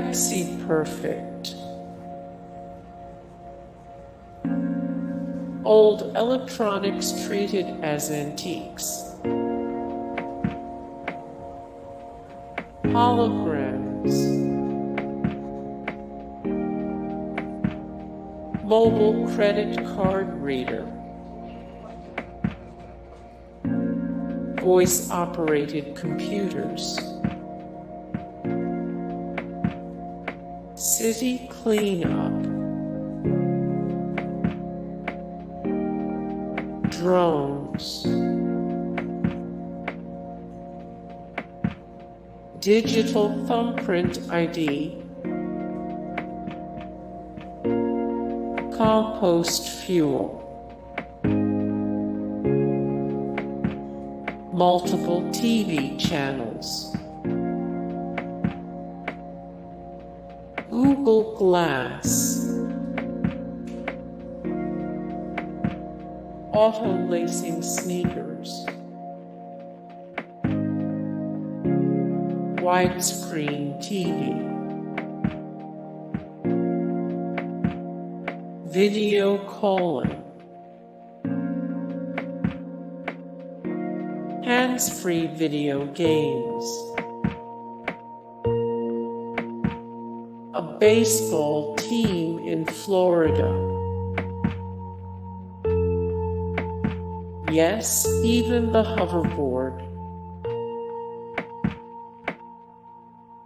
Pepsi Perfect. Old electronics treated as antiques. Holograms. Mobile credit card reader. Voice-operated computers. City cleanup. Drones. Digital thumbprint ID. Compost fuel. Multiple TV channels. Google Glass. Auto-lacing sneakers. Widescreen TV. Video calling. Handsfree video games. A baseball team in Florida. Yes, even the hoverboard.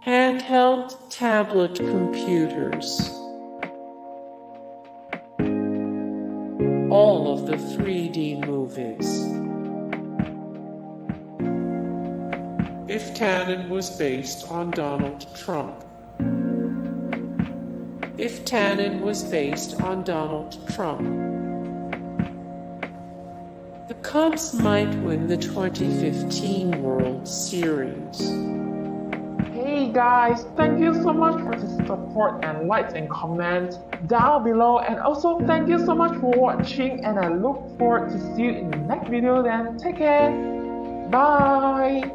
Handheld tablet computers. All of the 3D movies. If Tannen was based on Donald Trump. If Tannen was based on Donald Trump. The Cubs might win the 2015 World Series. Hey guys, thank you so much for the support and likes and comments down below, and also thank you so much for watching, and I look forward to see you in the next video. Then take care, bye.